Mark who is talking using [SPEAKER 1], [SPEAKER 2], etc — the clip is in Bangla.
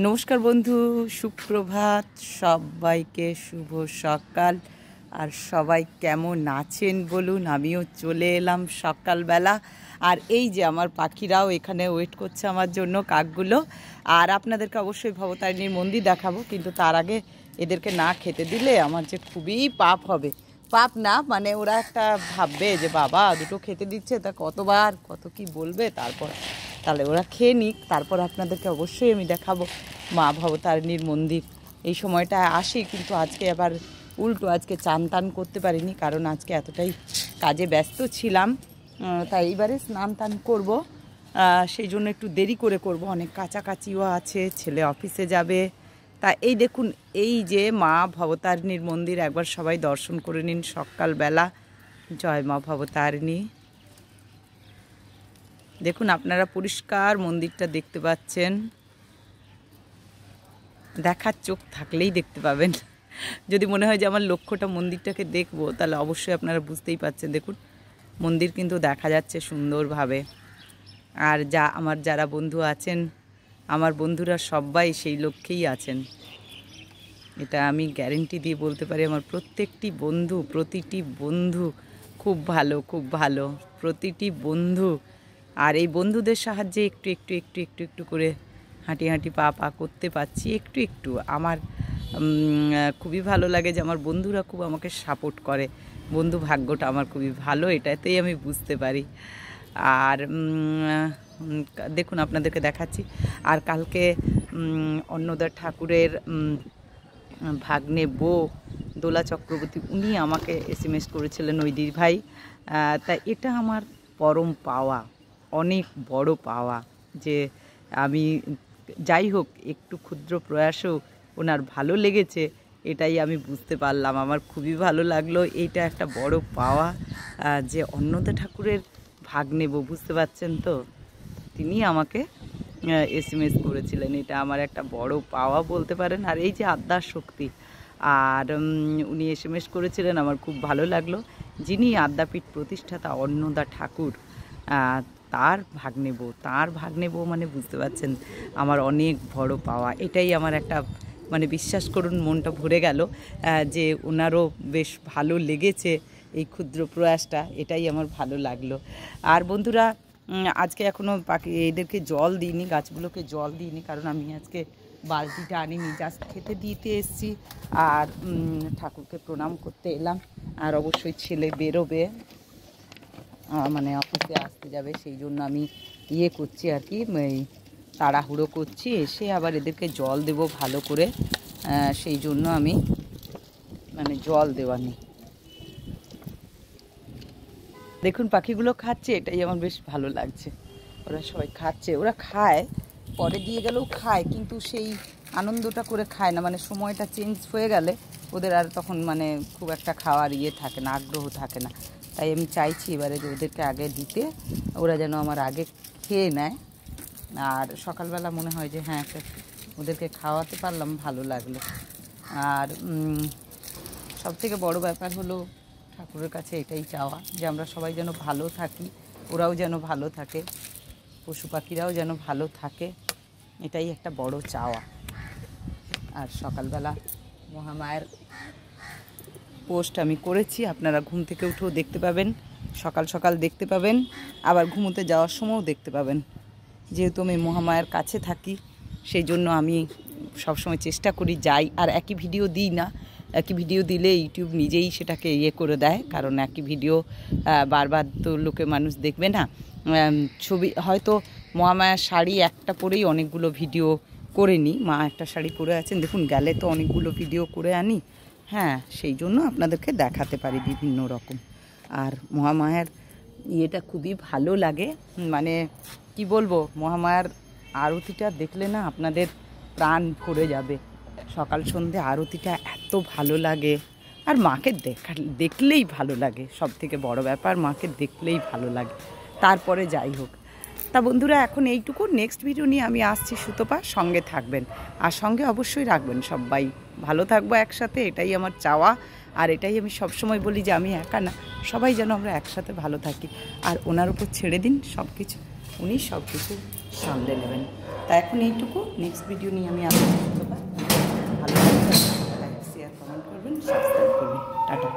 [SPEAKER 1] নমস্কার বন্ধু, সুপ্রভাত সবাইকে, শুভ সকাল। আর সবাই কেমন আছেন বলুন। আমিও চলে এলাম সকালবেলা। আর এই যে আমার পাখিরাও এখানে ওয়েট করছে আমার জন্য, কাকগুলো। আর আপনাদেরকে অবশ্যই ভবতারিণীর মন্দির দেখাবো, কিন্তু তার আগে এদেরকে না খেতে দিলে আমার যে খুবই পাপ হবে। পাপ না মানে ওরা একটা ভাববে যে বাবা দুটো খেতে দিচ্ছে, তা কতবার কত কি বলবে। তাহলে ওরা খেয়ে নিক, তারপর আপনাদেরকে অবশ্যই আমি দেখাবো মা ভবতারিণীর মন্দির। এই সময়টা আসি, কিন্তু আজকে আবার উল্টো, আজকে চান টান করতে পারিনি, কারণ আজকে এতটাই কাজে ব্যস্ত ছিলাম। তাই এইবারে স্নান টান করবো, সেই জন্য একটু দেরি করে করব। অনেক কাছাকাছিও আছে, ছেলে অফিসে যাবে। তা এই দেখুন, এই যে মা ভবতারিণীর মন্দির, একবার সবাই দর্শন করে নিন সকালবেলা। জয় মা ভবতারিণী। দেখুন আপনারা পরিষ্কার মন্দিরটা দেখতে পাচ্ছেন, দেখার চোখ থাকলেই দেখতে পাবেন। যদি মনে হয় যে আমার লক্ষ্যটা মন্দিরটাকে দেখবো, তাহলে অবশ্যই আপনারা বুঝতেই পাচ্ছেন। দেখুন মন্দির কিন্তু দেখা যাচ্ছে সুন্দরভাবে। আর আমার যারা বন্ধু আছেন, আমার বন্ধুরা সবাই সেই লক্ষ্যেই আছেন, এটা আমি গ্যারেন্টি দিয়ে বলতে পারি। আমার প্রতিটি বন্ধু খুব ভালো, খুব ভালো, প্রতিটি বন্ধু। আর এই বন্ধুদের সাহায্যে একটু একটু একটু একটু একটু করে হাঁটি হাঁটি পা করতে পারছি, একটু একটু। আমার খুবই ভালো লাগে যে আমার বন্ধুরা খুব আমাকে সাপোর্ট করে। বন্ধু ভাগ্যটা আমার খুবই ভালো, এটাতেই আমি বুঝতে পারি। আর দেখুন আপনাদেরকে দেখাচ্ছি। আর কালকে অন্নদা ঠাকুরের ভাগ্নে বউ দোলা চক্রবর্তী, উনি আমাকে SMS করেছিলেন, ওইদির ভাই। তা এটা আমার পরম পাওয়া, অনেক বড় পাওয়া, যে আমি যাই হোক একটু ক্ষুদ্র প্রয়াসও ওনার ভালো লেগেছে, এটাই আমি বুঝতে পারলাম। আমার খুবই ভালো লাগলো। এইটা একটা বড় পাওয়া, যে অন্নদা ঠাকুরের ভাগ্নে বউ, বুঝতে পারছেন তো, তিনি আমাকে SMS করেছিলেন। এটা আমার একটা বড় পাওয়া বলতে পারেন। আর এই যে আদ্যার শক্তি, আর উনি SMS করেছিলেন, আমার খুব ভালো লাগলো। যিনি আদ্যাপীঠ প্রতিষ্ঠাতা অন্নদা ঠাকুর, তার ভাগ্নে বউ মানে বুঝতে পারছেন আমার অনেক বড় পাওয়া। এটাই আমার একটা মানে বিশ্বাস করুন, মনটা ভরে গেল যে ওনারও বেশ ভালো লেগেছে এই ক্ষুদ্র প্রয়াসটা, এটাই আমার ভালো লাগলো। আর বন্ধুরা, আজকে এখনও এদেরকে জল দিইনি, গাছগুলোকে জল দিইনি, কারণ আমি আজকে বালতিটা আনিনি, জাস্ট খেতে দিতে এসেছি আর ঠাকুরকে প্রণাম করতে এলাম। আর অবশ্যই ছেলে বেরোবে, মানে অফিসে আসতে যাবে, সেই জন্য আমি করছি আর কি, এই তাড়াহুড়ো করছি। এসে আবার এদেরকে জল দেব ভালো করে, সেই জন্য আমি মানে জল দেওয়া নেই। দেখুন পাখিগুলো খাচ্ছে, এটাই আমার বেশ ভালো লাগছে। ওরা সবাই খাচ্ছে, ওরা খায়, পরে দিয়ে গেলেও খায়, কিন্তু সেই আনন্দটা করে খায় না। মানে সময়টা চেঞ্জ হয়ে গেলে ওদের আর তখন মানে খুব একটা খাওয়ার থাকে না, আগ্রহ থাকে না। তাই আমি চাইছি এবারে যে ওদেরকে আগে দিতে, ওরা যেন আমার আগে খেয়ে নেয়। আর সকালবেলা মনে হয় যে হ্যাঁ, ওদেরকে খাওয়াতে পারলাম, ভালো লাগলো। আর সবথেকে বড় ব্যাপার হলো ঠাকুরের কাছে এটাই চাওয়া, যে আমরা সবাই যেন ভালো থাকি, ওরাও যেন ভালো থাকে, পশু পাখিরাও যেন ভালো থাকে, এটাই একটা বড় চাওয়া। আর সকালবেলা মহামায়ের পোস্ট আমি করেছি, আপনারা ঘুম থেকে উঠেও দেখতে পাবেন, সকাল সকাল দেখতে পাবেন, আবার ঘুমোতে যাওয়ার সময়ও দেখতে পাবেন। যেহেতু আমি মহামায়ের কাছে থাকি, সেই জন্য আমি সবসময় চেষ্টা করি যাই, আর একই ভিডিও দিই না। একই ভিডিও দিলে ইউটিউব নিজেই সেটাকে করে দেয়, কারণ একই ভিডিও বারবার তো মানুষ দেখবে না। ছবি হয়তো মহামায়ার শাড়ি একটা পরেই অনেকগুলো ভিডিও করে নিই, মা একটা শাড়ি পরে আছেন, দেখুন গেলে তো অনেকগুলো ভিডিও করে আনি। হ্যাঁ, সেই জন্য আপনাদেরকে দেখাতে পারি বিভিন্ন রকম। আর মহামায়ার ইয়েটা খুবই ভালো লাগে, মানে কি বলবো, মহামায়ার আরতিটা দেখলে না আপনাদের প্রাণ ভরে যাবে। সকাল সন্ধে আরতিটা এত ভালো লাগে, আর মাকে দেখলেই ভালো লাগে। সব থেকে বড় ব্যাপার, মাকে দেখলেই ভালো লাগে। তারপরে যাই হোক, তা বন্ধুরা এখন এইটুকু। নেক্সট ভিডিও নিয়ে আমি আসছি, সুতপা সঙ্গে থাকবেন, আর সঙ্গে অবশ্যই রাখবেন। সবাই ভালো থাকবো একসাথে, এটাই আমার চাওয়া। আর এটাই আমি সবসময় বলি যে আমি একা না, সবাই যেন আমরা একসাথে ভালো থাকি। আর ওনার উপর ছেড়ে দিন সব কিছু, উনি সব কিছু সামলে নেবেন। তা এখন এইটুকু, নেক্সট ভিডিও নিয়ে আমি আসবো। ভালো লাগবে, লাইক শেয়ার কমেন্ট করবেন, সাবস্ক্রাইব করবেন। টাটা।